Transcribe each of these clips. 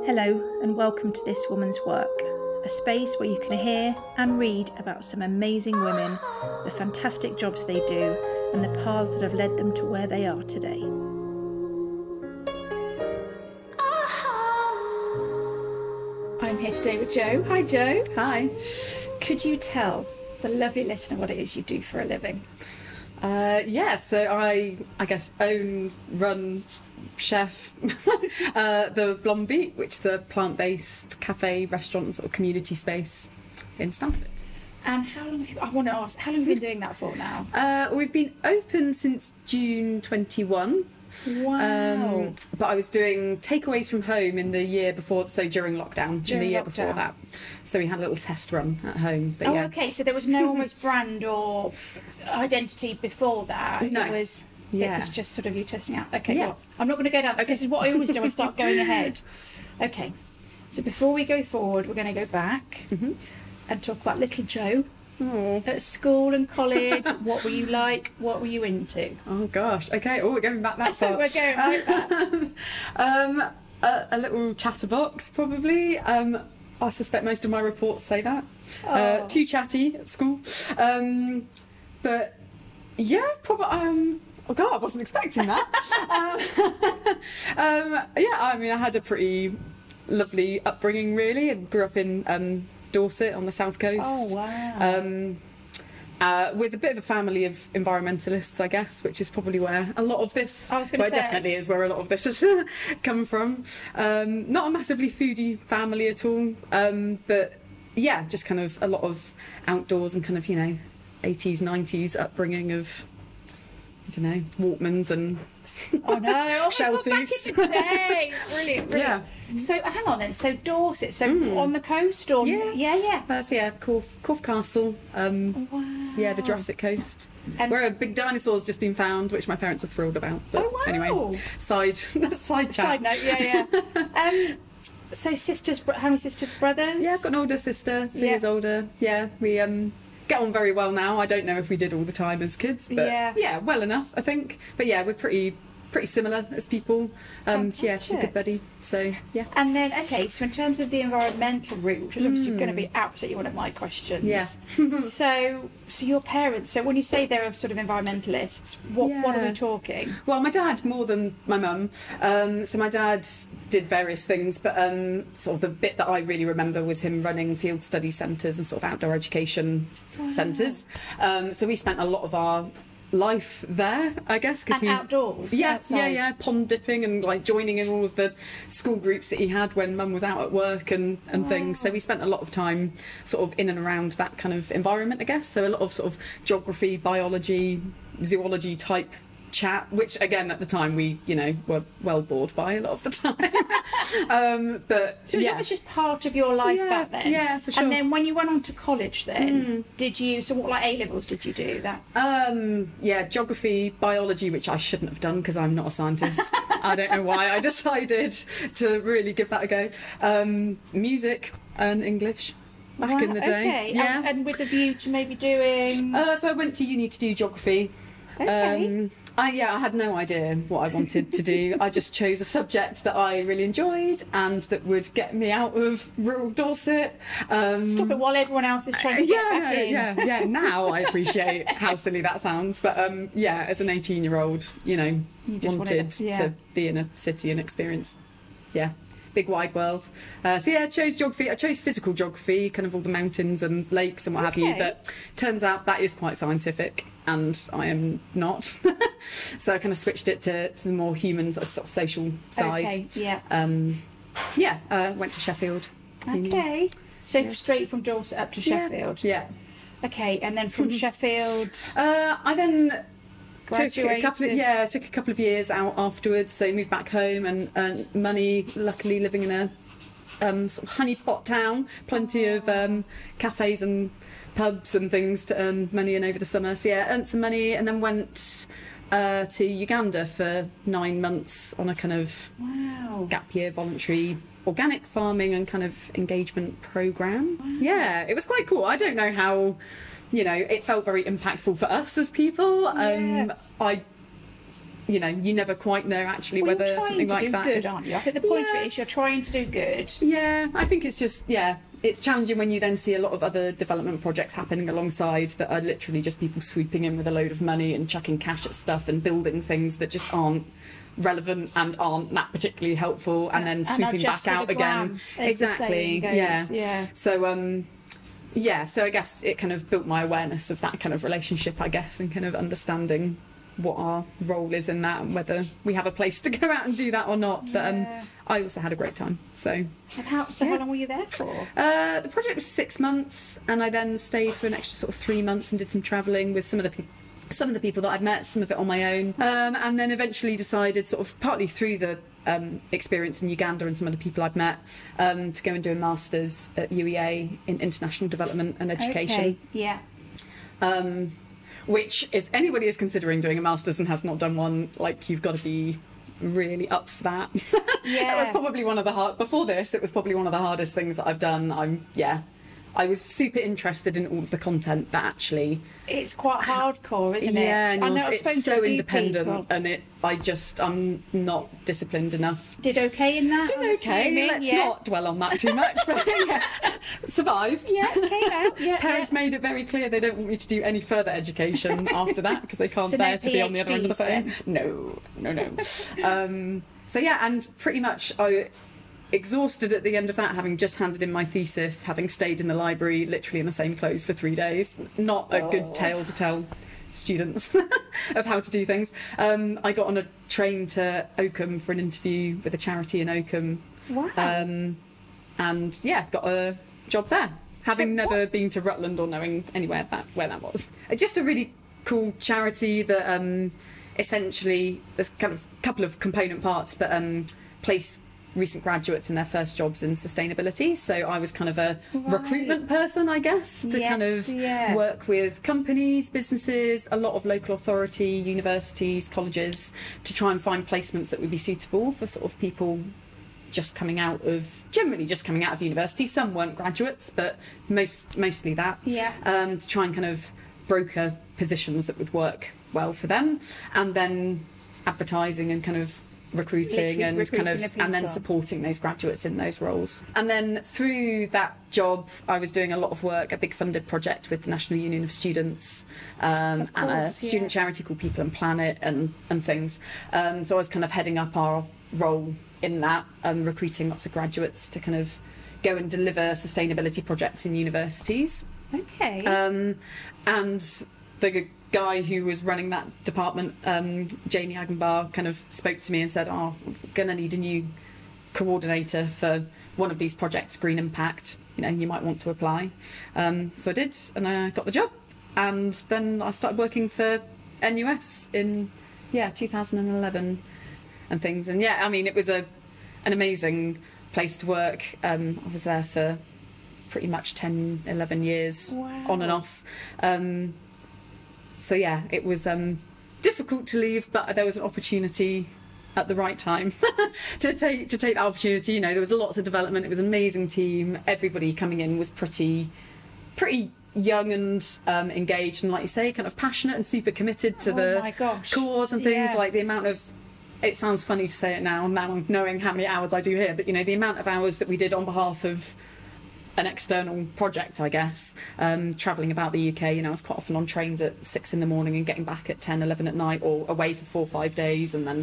Hello and welcome to This Woman's Work, a space where you can hear and read about some amazing women, the fantastic jobs they do and the paths that have led them to where they are today. I'm here today with Jo. Hi Jo. Hi. Could you tell the lovely listener what it is you do for a living? So I guess run, chef the Blonde Beat, which is a plant-based cafe, restaurant, sort of community space in Stamford. And how long have you been doing that for now? We've been open since June 21. Wow. But I was doing takeaways from home in the year before, so during lockdown, before that. So we had a little test run at home. But okay, so there was no almost brand or identity before that. No. It was just sort of you testing out. Okay, Yeah. well, I'm not going to go down. Okay. This is what I always do. I start going ahead. Okay, so before we go forward, we're going to go back and talk about little Jo. Oh. At school and college, what were you like? What were you into? Oh gosh. Okay. Oh, we're going back that far. We're going right back. A little chatterbox, probably. I suspect most of my reports say that. Too chatty at school. But yeah, probably. Oh God, I wasn't expecting that. I had a pretty lovely upbringing, really, and grew up in Dorset on the south coast. Oh wow. With a bit of a family of environmentalists, I guess, which is probably where a lot of this. I was going to say, definitely is where a lot of this has come from. Not a massively foodie family at all, but yeah, just kind of a lot of outdoors and kind of 80s, 90s upbringing of Walkmans and shell suits. Back in the day. Brilliant. Yeah. So hang on then. So Dorset. So on the coast, or yeah. That's Corfe Castle. Wow. Yeah, the Jurassic Coast, where a big dinosaur's just been found, which my parents are thrilled about. But wow. Anyway, side chat. Side note. Yeah. So sisters. How many sisters, brothers? Yeah, I've got an older sister, 3 years older. Yeah, we get on very well now. I don't know if we did all the time as kids, but yeah, well enough, I think. But yeah, we're pretty similar as people. Yeah, she's a good buddy. So yeah. And then so in terms of the environmental route, which is obviously going to be absolutely one of my questions. Yeah. so your parents. So when you say they're sort of environmentalists, what are we talking? Well, my dad more than my mum. So my dad did various things, but sort of the bit that I really remember was him running field study centres and sort of outdoor education centres. So we spent a lot of our life there, I guess, because he outdoors. Yeah, pond dipping and like joining in all of the school groups that he had when mum was out at work and things. So we spent a lot of time sort of in and around that kind of environment, I guess. So a lot of sort of geography, biology, zoology type chat, which again at the time we were well bored by a lot of the time. But so that was just part of your life back then. Yeah, for sure. And then when you went on to college, then did you? So what A levels did you do? That geography, biology, which I shouldn't have done because I'm not a scientist. I don't know why I decided to really give that a go. Music and English. Back in the day. Okay. Yeah. And with the view to maybe doing. So I went to uni to do geography. Okay. I had no idea what I wanted to do. I just chose a subject that I really enjoyed and that would get me out of rural Dorset. Stop it while everyone else is trying to get back in. Yeah. Now I appreciate how silly that sounds, but as an 18-year-old, you just wanted to be in a city and experience, big wide world. I chose geography. I chose physical geography, kind of all the mountains and lakes and what have you. But turns out that is quite scientific, and I am not. So I kind of switched it to the more human, sort of social side. Okay. Yeah. Went to Sheffield. Okay. So straight from Dorset up to Sheffield. Yeah. Okay, and then from Sheffield. I then. Took a graduated. couple of years out afterwards, so moved back home and earned money, luckily living in a sort of honeypot town, plenty of cafes and pubs and things to earn money in over the summer. So earned some money and then went to Uganda for 9 months on a kind of gap year voluntary organic farming and kind of engagement programme. Wow. Yeah, it was quite cool. I don't know how it felt very impactful for us as people. I you know, you never quite know actually whether something like that good, is... aren't you? I think the point of it is you're trying to do good. Yeah, I think it's just, it's challenging when you then see a lot of other development projects happening alongside that are literally just people swooping in with a load of money and chucking cash at stuff and building things that just aren't relevant and aren't that particularly helpful, and then swooping back out again. Exactly. Yeah. So so I guess it kind of built my awareness of that kind of relationship, I guess, and kind of understanding what our role is in that and whether we have a place to go out and do that or not. But I also had a great time. So how long were you there for? The project was 6 months, and I then stayed for an extra sort of 3 months and did some travelling with some of the people that I'd met, some of it on my own, and then eventually decided, sort of partly through the experience in Uganda and some of the people I'd met, to go and do a master's at UEA in international development and education. Okay. Yeah. Which, if anybody is considering doing a master's and has not done one, like, you've got to be really up for that. Yeah. That was probably one of the before this, it was probably one of the hardest things that I've done. I was super interested in all of the content that actually... It's quite hardcore, isn't it? Yeah, I know, it's so independent, and I'm not disciplined enough. Did okay in that? Did okay. Let's not dwell on that too much. But survived. Yeah, came out. Yeah, Parents made it very clear they don't want me to do any further education after that because they can't bear to be on the other end of the phone. No. And pretty much I... exhausted at the end of that, having just handed in my thesis, having stayed in the library literally in the same clothes for 3 days. Not a good tale to tell students of how to do things. I got on a train to Oakham for an interview with a charity in Oakham. Wow. And got a job there, having never been to Rutland or knowing anywhere where that was. Just a really cool charity that essentially, there's kind of a couple of component parts, but place recent graduates in their first jobs in sustainability. So I was kind of a recruitment person, I guess, to kind of work with companies, businesses, a lot of local authority, universities, colleges, to try and find placements that would be suitable for sort of people generally just coming out of university. Some weren't graduates, but mostly that. To try and kind of broker positions that would work well for them, and then advertising and kind of recruiting and then supporting those graduates in those roles. And then through that job I was doing a lot of work, a big funded project with the National Union of Students, and a student charity called People and Planet and things. So I was kind of heading up our role in that, recruiting lots of graduates to kind of go and deliver sustainability projects in universities. Okay. And the guy who was running that department, Jamie Agenbar, kind of spoke to me and said, we're going to need a new coordinator for one of these projects, Green Impact. You might want to apply. So I did, and I got the job. And then I started working for NUS in 2011 and things. And it was an amazing place to work. I was there for pretty much 10, 11 years, on and off. So it was difficult to leave, but there was an opportunity at the right time to take that opportunity. There was lots of development. It was an amazing team. Everybody coming in was pretty young and engaged, and like you say, kind of passionate and super committed to the cause and things. Like the amount of, it sounds funny to say it now knowing how many hours I do here, but the amount of hours that we did on behalf of an external project, I guess, travelling about the UK. I was quite often on trains at 6 in the morning and getting back at 10, 11 at night, or away for 4 or 5 days, and then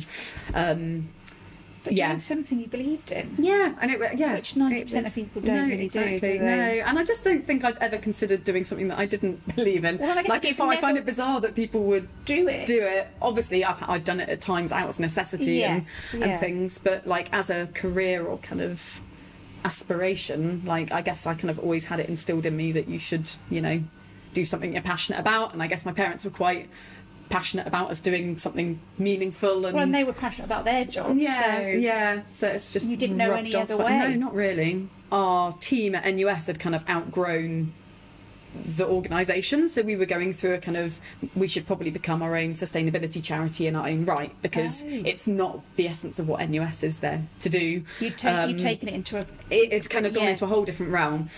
doing something you believed in. Which 90% of people don't really do they? No, and I just don't think I've ever considered doing something that I didn't believe in. Well, I find it bizarre that people would do it. Obviously, I've done it at times out of necessity and things, but as a career or kind of aspiration, I guess I kind of always had it instilled in me that you should do something you're passionate about, and I guess my parents were quite passionate about us doing something meaningful, and they were passionate about their job. So it's just, you didn't know any other way. No, not really. Our team at NUS had kind of outgrown the organisation, so we were going through a kind of, we should probably become our own sustainability charity in our own right, because it's not the essence of what NUS is there to do. You'd taken it into it's kind of gone into a whole different realm.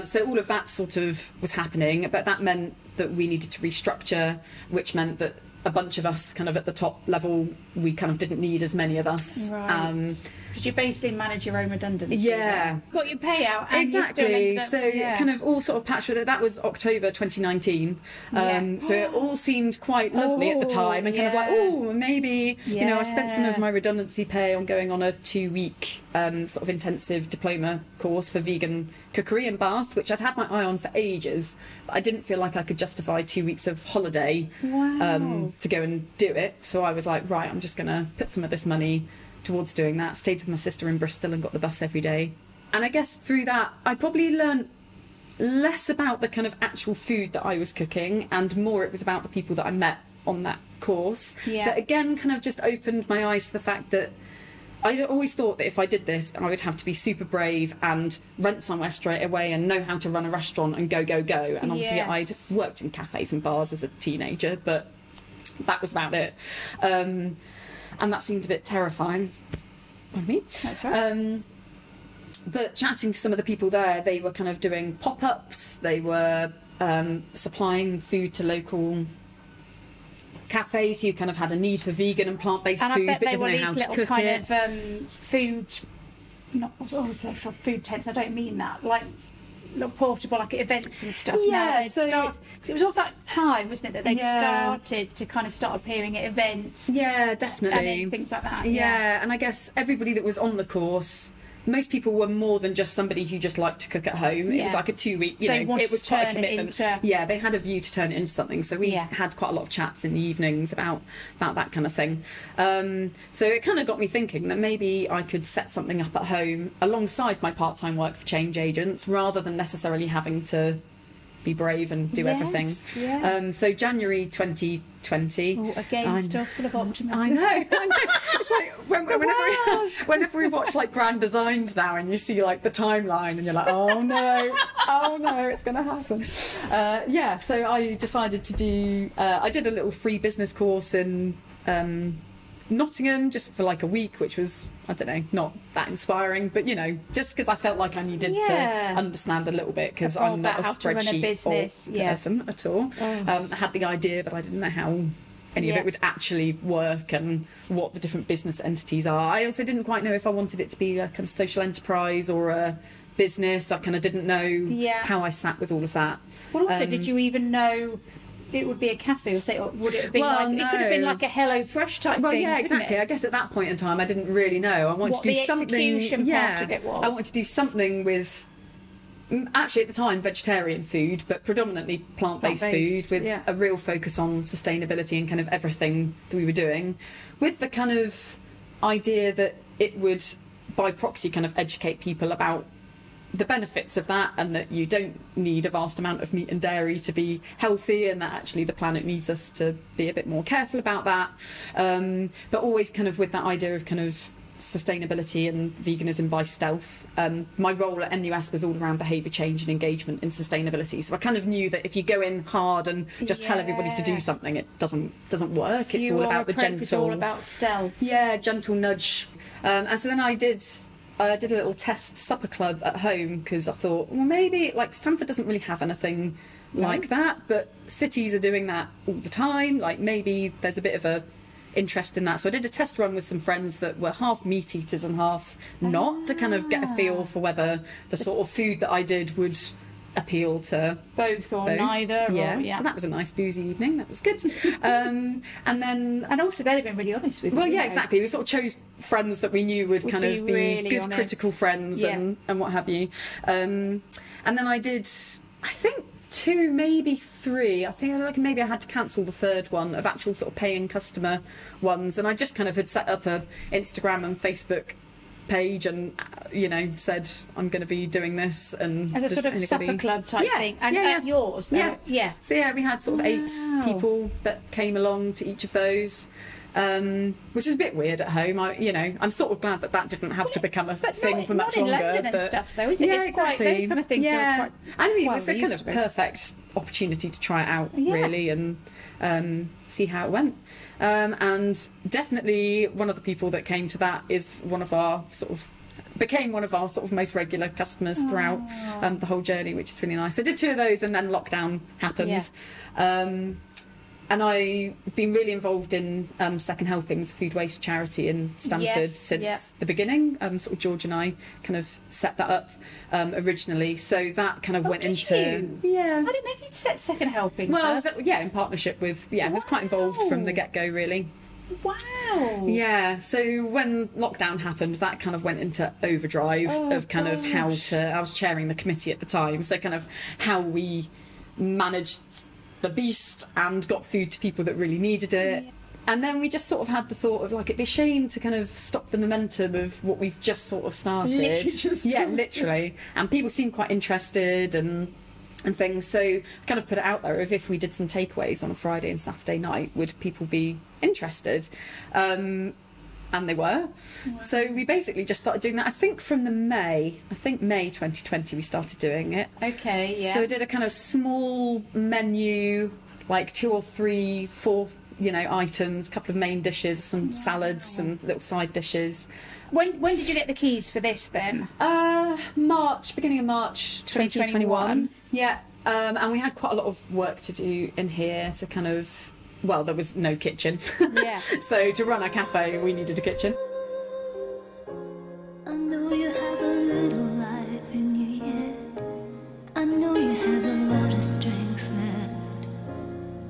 So all of that sort of was happening, but that meant that we needed to restructure, which meant that a bunch of us kind of at the top level, we kind of didn't need as many of us. Right. Did you basically manage your own redundancy? Yeah. Got your payout and exactly. You still ended up, kind of all sort of patched with it. That was October 2019. So it all seemed quite lovely at the time, and kind of like, oh, maybe, you know, I spent some of my redundancy pay on going on a 2-week sort of intensive diploma course for vegan cookery in Bath, which I'd had my eye on for ages, but I didn't feel like I could justify 2 weeks of holiday to go and do it. So I was like, right, I'm just going to put some of this money towards doing that. Stayed with my sister in Bristol and got the bus every day. And I guess through that, I probably learned less about the kind of actual food that I was cooking, and more it was about the people that I met on that course. That again kind of just opened my eyes to the fact that I always thought that if I did this, I would have to be super brave and rent somewhere straight away and know how to run a restaurant and go. And obviously I'd worked in cafes and bars as a teenager, but that was about it. And that seemed a bit terrifying. Pardon me. That's right. But chatting to some of the people there, they were kind of doing pop-ups, they were supplying food to local cafes who kind of had a need for vegan and plant-based food, but didn't know how to cook it. Food, not also for food tents. I don't mean that. Like little portable, like events and stuff. Yeah, because it was all that time, wasn't it, that they started to kind of start appearing at events. Yeah, definitely. And things like that. Yeah, and I guess everybody that was on the course, most people were more than just somebody who just liked to cook at home. It was like a 2-week, you know, it was quite a commitment. Yeah, they had a view to turn it into something. So we had quite a lot of chats in the evenings about that kind of thing. So it kind of got me thinking that maybe I could set something up at home alongside my part-time work for change agents, rather than necessarily having to be brave and do everything. So January 2020. Oh, again, still full of optimism. I know. It's like whenever we watch like Grand Designs now, and you see like the timeline, and you're like, oh no, it's going to happen. So I decided to do. I did a little free business course in Nottingham just for like a week, which was, I don't know, not that inspiring, but you know, just because I felt like I needed to understand a little bit, because I'm not a spreadsheet person at all. I had the idea, but I didn't know how any of it would actually work and what the different business entities are. I also didn't quite know if I wanted it to be a kind of social enterprise or a business. I kind of didn't know how I sat with all of that. Well, also, did you even know it would be a cafe, or would it have been it could have been like a Hello Fresh type thing? Well, yeah, exactly. I guess at that point in time, I didn't really know. I wanted to do something. Part of it was. I wanted to do something with, actually at the time, vegetarian food, but predominantly plant-based food, with a real focus on sustainability and kind of everything that we were doing, with the kind of idea that it would, by proxy, kind of educate people about the benefits of that, and that you don't need a vast amount of meat and dairy to be healthy, and that actually the planet needs us to be a bit more careful about that, but always kind of with that idea of kind of sustainability and veganism by stealth. My role at NUS was all around behaviour change and engagement in sustainability, so I kind of knew that if you go in hard and just tell everybody to do something, it doesn't work. So it's all about the gentle, it's all about stealth. Gentle nudge. And so then I did a little test supper club at home, because I thought, well, maybe, like, Stamford doesn't really have anything like that, but cities are doing that all the time. Like, maybe there's a bit of a interest in that. So I did a test run with some friends that were half meat eaters and half not, to kind of get a feel for whether the sort of food that I did would appeal to both or neither. So that was a nice boozy evening. That was good. And also they'd have been really honest with you. Well, exactly. We sort of chose friends that we knew would kind of be really good, honest, critical friends and what have you. And then I did, I think, 2, maybe 3. I think like maybe I had to cancel the third one of actual sort of paying customer ones, and I just kind of had set up a Instagram and Facebook page and said I'm going to be doing this, and as a sort of supper club type thing. And at yours, so we had sort of 8 people that came along to each of those, which is a bit weird at home. I'm sort of glad that didn't have to become a thing for much longer. Not in London and stuff, though, is it? It's exactly. quite, those kind of things are quite, I mean, it was a kind of perfect opportunity to try it out, really, and see how it went. And definitely one of the people that came to that is became one of our sort of most regular customers throughout the whole journey, which is really nice. So I did 2 of those, and then lockdown happened. And I've been really involved in Second Helpings, food waste charity in Stamford since the beginning. Sort of George and I kind of set that up originally, so that kind of went into. Yeah, I didn't know you'd set Second Helpings. Well, in partnership with. I was quite involved from the get-go, really. Wow. Yeah, so when lockdown happened, that kind of went into overdrive of kind of how to. I was chairing the committee at the time, so kind of how we managed the beast and got food to people that really needed it. Yeah. And then we just sort of had the thought of like, it'd be a shame to kind of stop the momentum of what we've just sort of started. Literally. And people seemed quite interested and things. So kind of put it out there of if we did some takeaways on a Friday and Saturday night, would people be interested? And they were. Wow. So we basically just started doing that. I think from May 2020 we started doing it. Okay, yeah. So we did a kind of small menu, like 2 or 3, 4, items, a couple of main dishes, some salads, some little side dishes. When did you get the keys for this then? Beginning of March 2021. Yeah. And we had quite a lot of work to do in here to kind of. Well, there was no kitchen. Yeah. So to run a cafe, we needed a kitchen. I know you have a little life in you yet. I know you have a lot of strength left.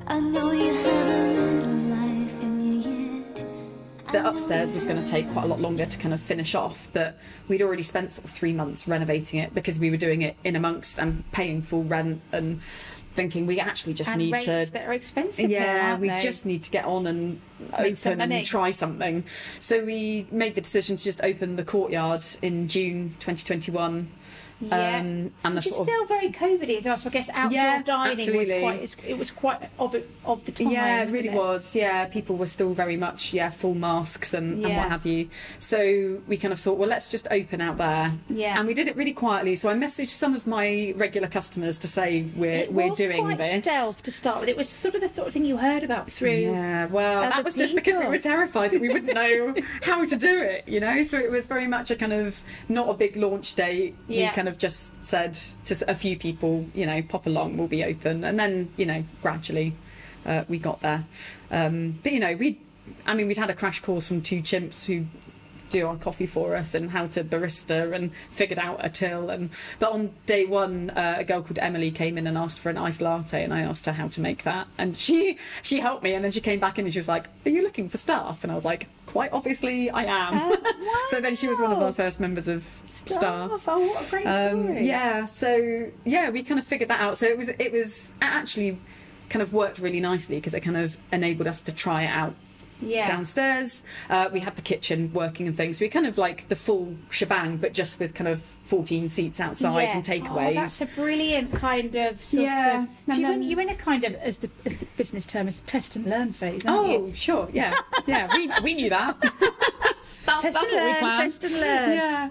I know you have a little life in you yet. The upstairs was going to take quite a lot longer to kind of finish off, but we'd already spent sort of 3 months renovating it because we were doing it in amongst and paying full rent and thinking we actually just and need rates to that are expensive we just need to get on and open and try something. So we made the decision to just open the courtyard in June 2021. And which is still very COVID-y as well, so I guess outdoor dining was quite of the time. Yeah, it really was. Yeah, people were still very much full masks and what have you. So we kind of thought, well, let's just open out there. Yeah, and we did it really quietly. So I messaged some of my regular customers to say we're doing this. It was quite stealth to start with. It was sort of the sort of thing you heard about through. Yeah, well, that was just because we were terrified that we wouldn't know how to do it. So it was very much a kind of not a big launch date. Yeah. We kind of just said to a few people, pop along, we'll be open, and then gradually we got there. But we'd had a crash course from 2 chimps who do our coffee for us and how to barista and figured out a till. But on day 1, a girl called Emily came in and asked for an iced latte, and I asked her how to make that, and she helped me, and then she came back in and she was like, are you looking for staff? And I was like, quite obviously I am. Wow. So then she was one of our first members of staff. Oh, what a great story. So we kind of figured that out. So it was actually kind of worked really nicely because it kind of enabled us to try it out. Yeah. Downstairs, we had the kitchen working and things. We kind of like the full shebang, but just with kind of 14 seats outside and takeaways. That's a brilliant kind of sort of. You're in a kind of, as the business term is, test and learn phase, aren't you? Oh, sure, yeah, we knew that. That's what we planned. Test and learn. Yeah,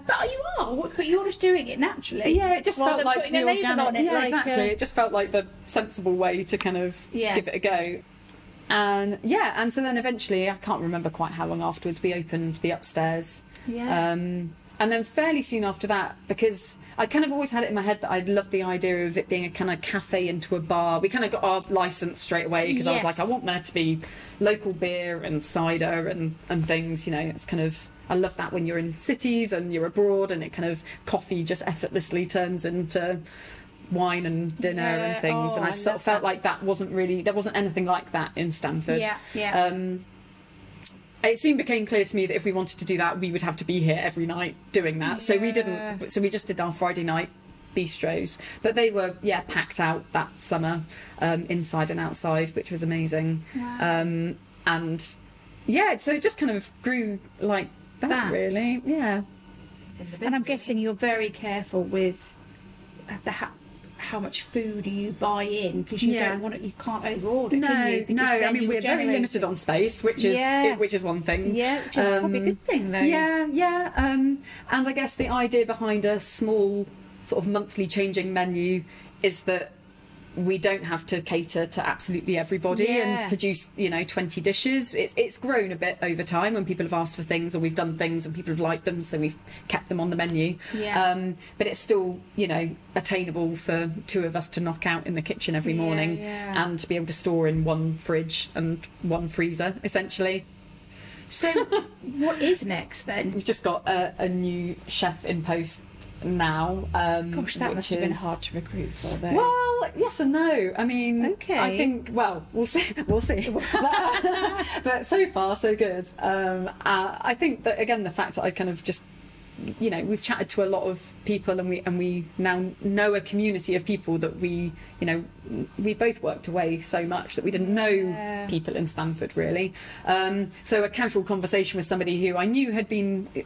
but you're just doing it naturally. Yeah, it just felt like the organic. On it, exactly. It just felt like the sensible way to kind of give it a go. And so then eventually, I can't remember quite how long afterwards, we opened the upstairs. Yeah. And then fairly soon after that, because I kind of always had it in my head that I loved the idea of it being a kind of cafe into a bar. We kind of got our licence straight away because I was like, I want there to be local beer and cider and things. It's kind of, I love that when you're in cities and you're abroad and it kind of coffee just effortlessly turns into wine and dinner and things, and I sort of felt like there wasn't anything like that in Stamford. It soon became clear to me that if we wanted to do that, we would have to be here every night doing that. So we didn't. So we just did our Friday night bistros, but they were packed out that summer, inside and outside, which was amazing. Wow. So it just kind of grew like that really. Yeah. And I'm guessing you're very careful with how much food you buy in, because you don't want it. You can't overorder, can you? Because we're very limited on space, which is one thing. Yeah, which is probably a good thing, though. Yeah. And I guess the idea behind a small sort of monthly changing menu is that we don't have to cater to absolutely everybody and produce, 20 dishes. It's grown a bit over time when people have asked for things, or we've done things and people have liked them, so we've kept them on the menu. But it's still, attainable for two of us to knock out in the kitchen every morning and to be able to store in one fridge and one freezer, essentially. So what is next then? We've just got a new chef in post now. Gosh, that must have been hard to recruit for, though. Well, yes and no. I mean, I think, we'll see. But so far, so good. I think that, again, the fact that I kind of just, we've chatted to a lot of people, and we now know a community of people that we both worked away so much that we didn't know people in Stanford, really. So a casual conversation with somebody who I knew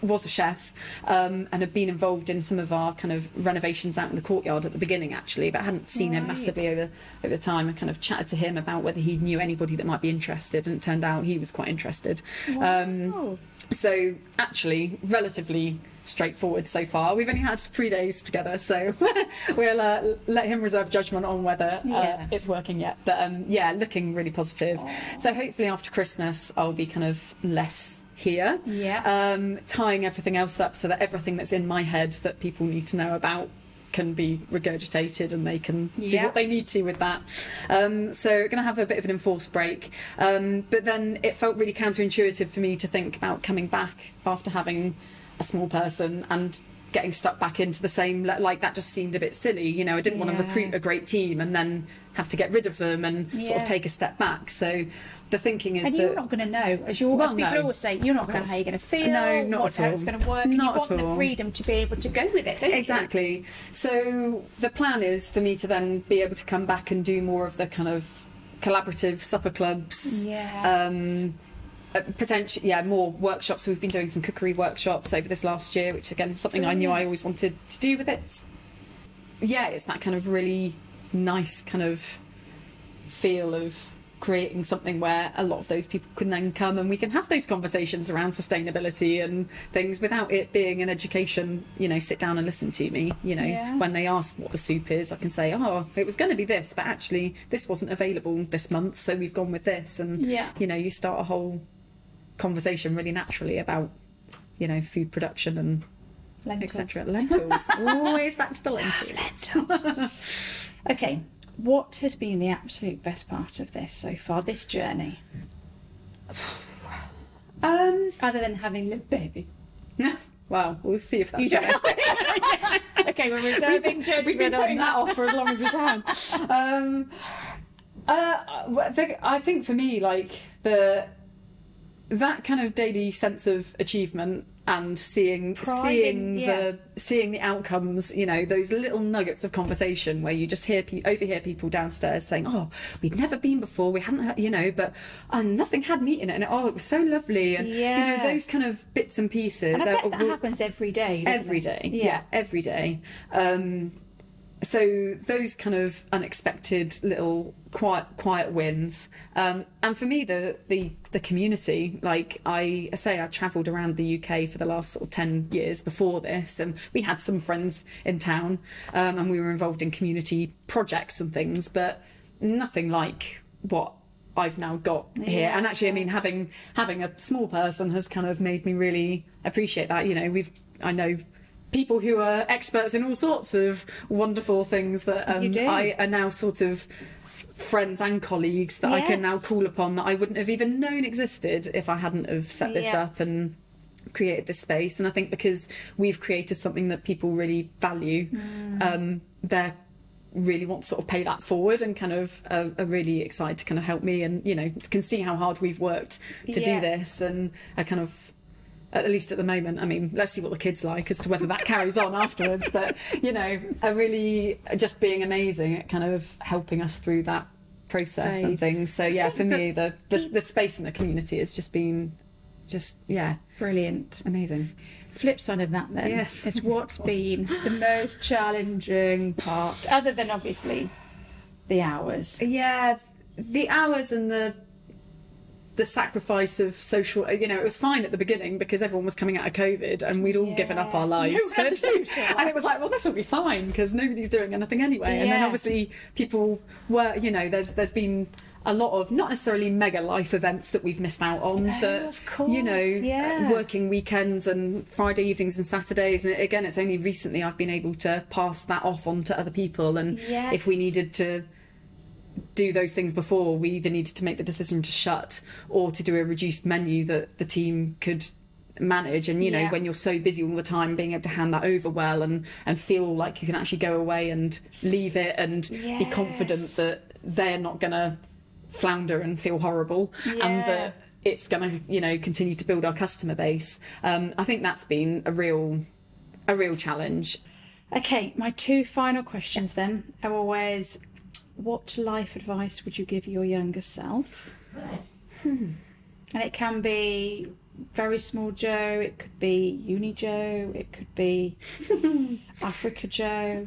was a chef, and had been involved in some of our kind of renovations out in the courtyard at the beginning, actually, but hadn't seen him massively over time. I kind of chatted to him about whether he knew anybody that might be interested, and it turned out he was quite interested. So actually, relatively straightforward so far. We've only had 3 days together, so we'll let him reserve judgment on whether it's working yet. But looking really positive. So hopefully after Christmas I'll be kind of less here, tying everything else up so that everything that's in my head that people need to know about can be regurgitated, and they can do what they need to with that. So we're going to have a bit of an enforced break, but then it felt really counterintuitive for me to think about coming back after having a small person and getting stuck back into the same, like that just seemed a bit silly. I didn't want to recruit a great team and then have to get rid of them and sort of take a step back. So the thinking is you're not going to know, as people always say, you're not going to know how you're going to feel, how it's going to work, and you want the freedom to be able to go with it, don't you? Exactly. So the plan is for me to then be able to come back and do more of the kind of collaborative supper clubs, potentially more workshops. So we've been doing some cookery workshops over this last year, which again is something I knew I always wanted to do with it. It's that kind of really nice kind of feel of creating something where a lot of those people can then come and we can have those conversations around sustainability and things without it being an education, sit down and listen to me, when they ask what the soup is, I can say, it was going to be this, but actually this wasn't available this month, so we've gone with this. And you start a whole conversation really naturally about food production and etc. Lentils. Always back to the lentils. Okay, what has been the absolute best part of this so far, this journey? Other than having a little baby. Well, we'll see if that's the best. Okay, we're reserving judgment. We've been putting that off for as long as we can. I think for me, like that kind of daily sense of achievement and seeing the outcomes, those little nuggets of conversation where you just overhear people downstairs saying, we'd never been before, we hadn't heard, but nothing had meat in it, and it was so lovely, and those kind of bits and pieces. And I bet that happens every day, every day. Every day. So those kind of unexpected little quiet wins, and for me the community, like I travelled around the UK for the last sort of 10 years before this, and we had some friends in town, and we were involved in community projects and things, but nothing like what I've now got here. And actually, I mean, having a small person has kind of made me really appreciate that. I know people who are experts in all sorts of wonderful things that I are now sort of friends and colleagues that I can now call upon, that I wouldn't have even known existed if I hadn't have set this up and created this space. And I think because we've created something that people really value, they really want to sort of pay that forward, and kind of are really excited to kind of help me, and can see how hard we've worked to do this, and I kind of, at least at the moment, I mean, let's see what the kids like as to whether that carries on afterwards, but are really just being amazing at kind of helping us through that process and things. So for me, the space in the community has just been brilliant, amazing. Flip side of that then, is what's been the most challenging part, other than obviously the hours? The hours and the the sacrifice of social, you know, it was fine at the beginning because everyone was coming out of COVID and we'd all given up our lives. And it was like, well, this will be fine because nobody's doing anything anyway. And then obviously people were, you know, there's been a lot of not necessarily mega life events that we've missed out on, but of course, you know, working weekends and Friday evenings and Saturdays. And again, it's only recently I've been able to pass that off onto other people. And if we needed to do those things before, we either needed to make the decision to shut or to do a reduced menu that the team could manage. And you know, when you're so busy all the time, being able to hand that over well and feel like you can actually go away and leave it and be confident that they're not going to flounder and feel horrible and that it's going to, you know, continue to build our customer base. I think that's been a real challenge. Okay, my 2 final questions then are always, what life advice would you give your younger self? And it can be very small Joe, it could be uni Joe, it could be Africa Joe.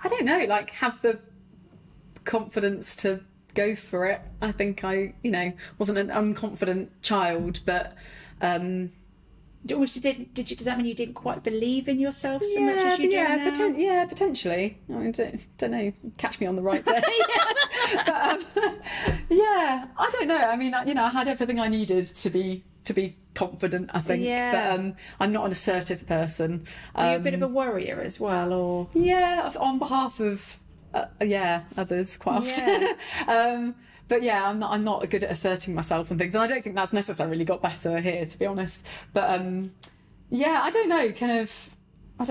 I don't know, like, have the confidence to go for it. I think I, you know, wasn't an unconfident child, but does that mean you didn't quite believe in yourself so much as you do now? Potentially. I mean, don't know. Catch me on the right day. But, I don't know. I mean, you know, I had everything I needed to be confident, I think. But I'm not an assertive person. Are you a bit of a worrier as well, or? Yeah, on behalf of others quite often. But I'm not good at asserting myself and things, and I don't think that's necessarily got better here, to be honest. But I don't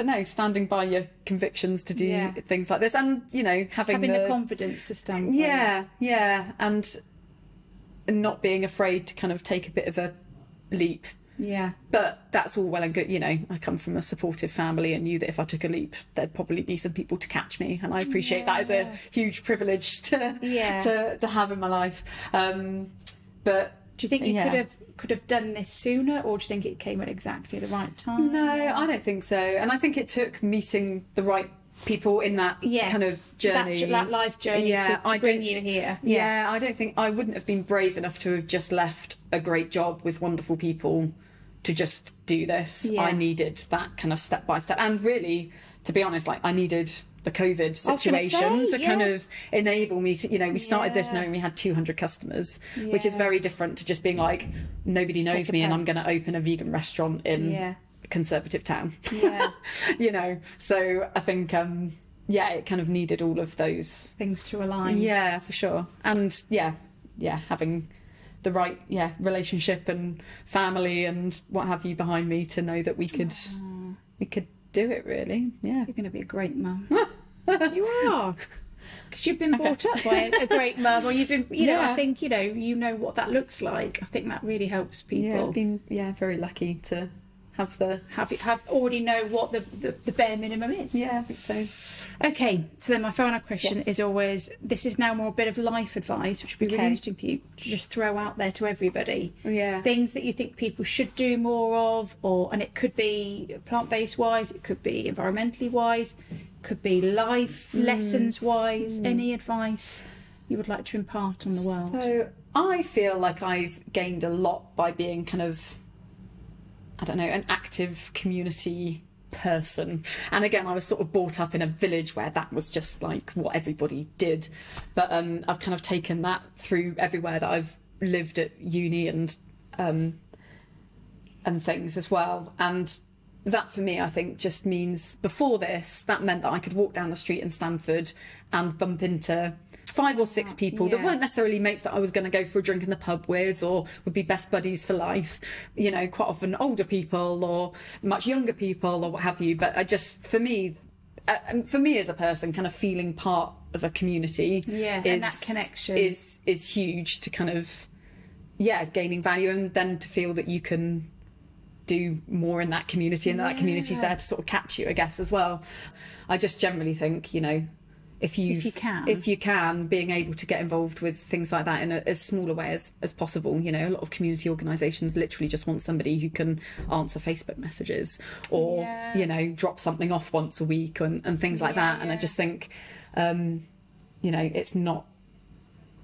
know, standing by your convictions to do things like this, and you know, having the confidence to stand by. And not being afraid to kind of take a bit of a leap. Yeah. But that's all well and good. You know, I come from a supportive family and knew that if I took a leap, there'd probably be some people to catch me. And I appreciate that as a huge privilege to have in my life. But do you think you could have done this sooner, or do you think it came at exactly the right time? No, I don't think so. And I think it took meeting the right people in that kind of journey, that life journey to bring you here. I don't think I wouldn't have been brave enough to have just left a great job with wonderful people to just do this. I needed that kind of step by step, and really, to be honest, like I needed the COVID situation to kind of enable me to, you know, we started this knowing we had 200 customers, which is very different to just being like, nobody knows me and I'm going to open a vegan restaurant in a conservative town. You know, so I think it kind of needed all of those things to align. Yeah, for sure. And having the right relationship and family and what have you behind me to know that we could do it, really. You're going to be a great mum. You are, because you've been brought up by a great mum, or you've been, you know, I think, you know what that looks like. I think that really helps people. I've been very lucky to have already know what the bare minimum is. I think so. Okay, so then my final question is always, this is now more a bit of life advice, which would be really interesting for you to just throw out there to everybody. Things that you think people should do more of, and it could be plant-based wise, it could be environmentally wise, it could be life lessons wise. Any advice you would like to impart on the world? So I feel like I've gained a lot by being kind of, I don't know, an active community person. And again, I was sort of brought up in a village where that was just like what everybody did. But I've kind of taken that through everywhere that I've lived at uni and things as well. And that for me, I think, just means before this, that meant that I could walk down the street in Stamford and bump into 5 or 6 people that weren't necessarily mates that I was going to go for a drink in the pub with or would be best buddies for life, you know, quite often older people or much younger people or what have you. But I just, for me as a person, kind of feeling part of a community and that connection is huge to kind of gaining value, and then to feel that you can do more in that community and that community's there to sort of catch you, I guess, as well. I just generally think, you know, if you can, being able to get involved with things like that in as small a way as possible. You know, a lot of community organisations literally just want somebody who can answer Facebook messages or, you know, drop something off once a week and things like that. And I just think, you know, it's not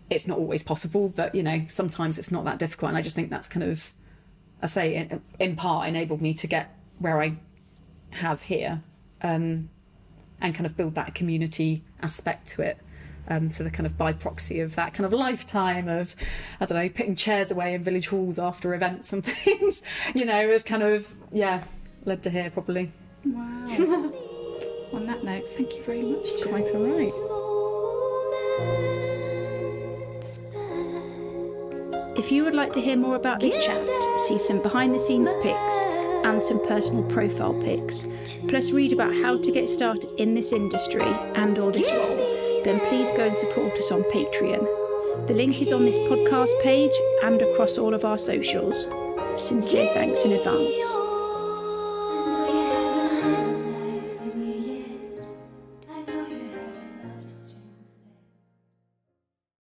it's not always possible, but, you know, sometimes it's not that difficult. And I just think that's kind of, I say, in part enabled me to get where I have here, and kind of build that community aspect to it. So the kind of by proxy of that kind of lifetime of, I don't know, putting chairs away in village halls after events and things, you know, has kind of, led to here probably. Wow. On that note, thank you very much. It's quite all right. If you would like to hear more about this chat, see some behind the scenes pics and some personal profile pics, plus read about how to get started in this industry and or this role, then please go and support us on Patreon. The link is on this podcast page and across all of our socials. Sincere thanks in advance.